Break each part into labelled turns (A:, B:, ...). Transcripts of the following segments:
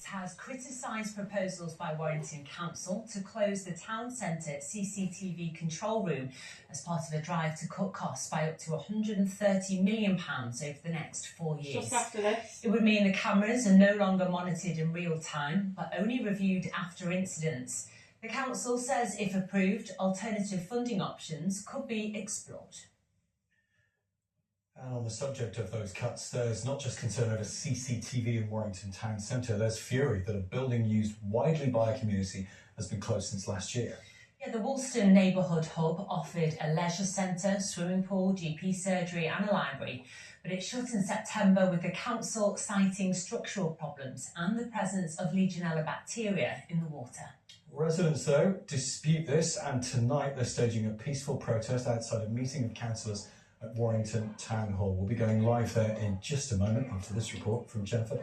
A: has criticised proposals by Warrington Council to close the town centre CCTV control room as part of a drive to cut costs by up to £130 million over the next 4 years.
B: Just after this.
A: It would mean the cameras are no longer monitored in real time, but only reviewed after incidents. The council says, if approved, alternative funding options could be explored.
C: And on the subject of those cuts, there's not just concern over CCTV in Warrington town centre, there's fury that a building used widely by a community has been closed since last year.
A: Yeah, the Woolston Neighbourhood hub offered a leisure centre, swimming pool, GP surgery and a library, but it shut in September with the council citing structural problems and the presence of Legionella bacteria in the water.
C: Residents, though, dispute this, and tonight they're staging a peaceful protest outside a meeting of councillors at Warrington Town Hall. We'll be going live there in just a moment after this report from Jennifer.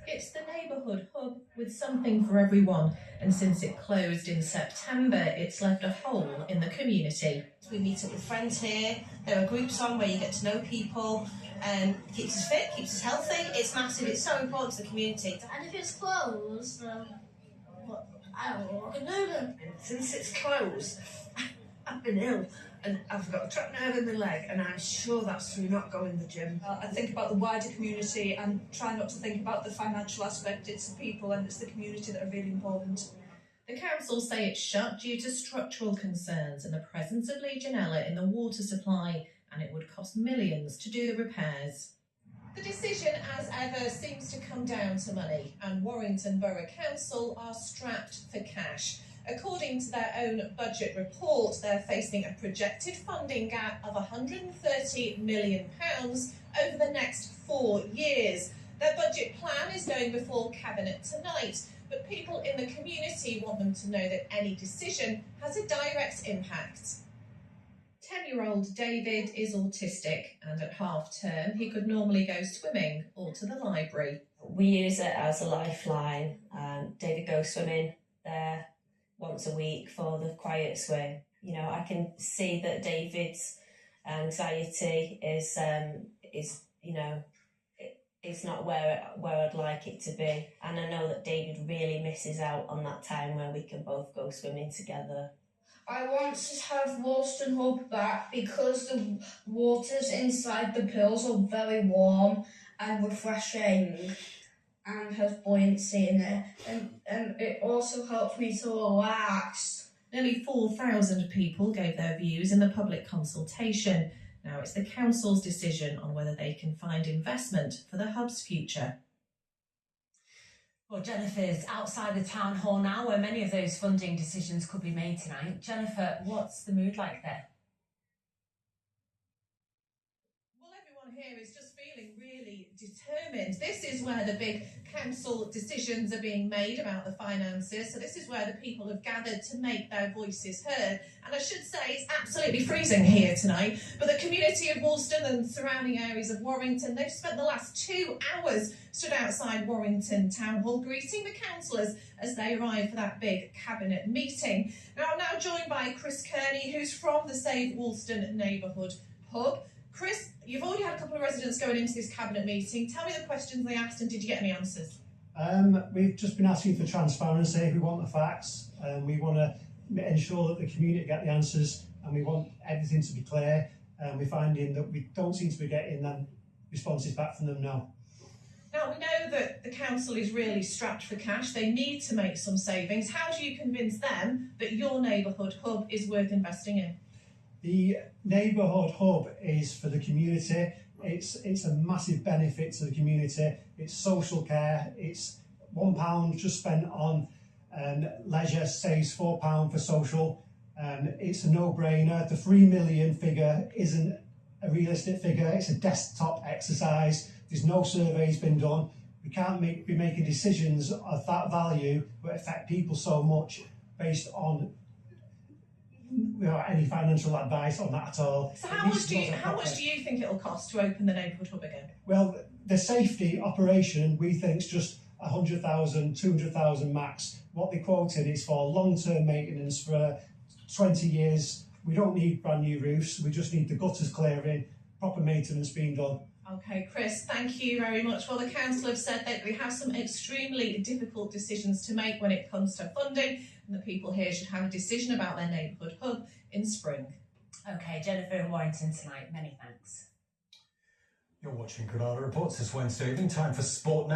D: It's the Neighbourhood hub with something for everyone, and since it closed in September, it's left a hole in the community.
E: We meet up with friends here. There are groups on where you get to know people, and keeps us fit, keeps us healthy. It's massive. It's so important to the community.
F: And if it's closed, I don't know what I can do then.
G: Since it's closed, I've been ill and I've got a trapped nerve in my leg, and I'm sure that's through not going to the gym.
H: I think about the wider community and try not to think about the financial aspect. It's the people and it's the community that are really important.
D: The council say it's shut due to structural concerns and the presence of Legionella in the water supply, and it would cost millions to do the repairs. The decision, as ever, seems to come down to money, and Warrington Borough Council are strapped for cash. According to their own budget report, they're facing a projected funding gap of £130 million over the next 4 years. Their budget plan is going before Cabinet tonight, but people in the community want them to know that any decision has a direct impact. 10-year-old David is autistic, and at half-term he could normally go swimming or to the library.
I: We use it as a lifeline. David goes swimming there once a week for the quiet swim. You know, I can see that David's anxiety is you know, it's not where I'd like it to be, and I know that David really misses out on that time where we can both go swimming together.
F: I want to have Woolston Hub back because the waters inside the pools are very warm and refreshing and has buoyancy in it, and it also helps me to relax.
D: Nearly 4,000 people gave their views in the public consultation. Now it's the council's decision on whether they can find investment for the hub's future.
A: Well, Jennifer's outside the town hall now, where many of those funding decisions could be made tonight. Jennifer, what's the mood like there?
D: Well, everyone here is just feeling really determined. This is where the big council decisions are being made about the finances. So this is where the people have gathered to make their voices heard. And I should say it's absolutely freezing here tonight. But the community of Woolston and surrounding areas of Warrington, they've spent the last 2 hours stood outside Warrington Town Hall greeting the councillors as they arrive for that big cabinet meeting. Now I'm now joined by Chris Kearney, who's from the Save Woolston Neighbourhood hub. Chris, you've already had a couple of residents going into this cabinet meeting. Tell me the questions they asked, and did you get any answers?
J: We've just been asking for transparency. We want the facts. We want to ensure that the community get the answers, and we want everything to be clear. We're finding that we don't seem to be getting them responses back from them now.
D: Now, we know that the council is really strapped for cash. They need to make some savings. How do you convince them that your neighbourhood hub is worth investing in?
J: The neighbourhood hub is for the community. It's a massive benefit to the community. It's social care. It's £1 just spent on leisure saves £4 for social. It's a no-brainer. The 3 million figure isn't a realistic figure. It's a desktop exercise. There's no surveys been done. We can't be making decisions of that value that affect people so much based on any financial advice on that at all.
D: So how much do you think it'll cost to open the neighbourhood hub again?
J: Well, the safety operation we think is just 100,000, 200,000 max. What they quoted is for long-term maintenance for 20 years. We don't need brand new roofs. We just need the gutters clearing, proper maintenance being done.
D: Okay, Chris, thank you very much. Well, the council have said that we have some extremely difficult decisions to make when it comes to funding, and the people here should have a decision about their neighbourhood hub in spring.
A: Okay, Jennifer in Warrington tonight. Many thanks.
C: You're watching Granada Reports this Wednesday evening. Time for sport now.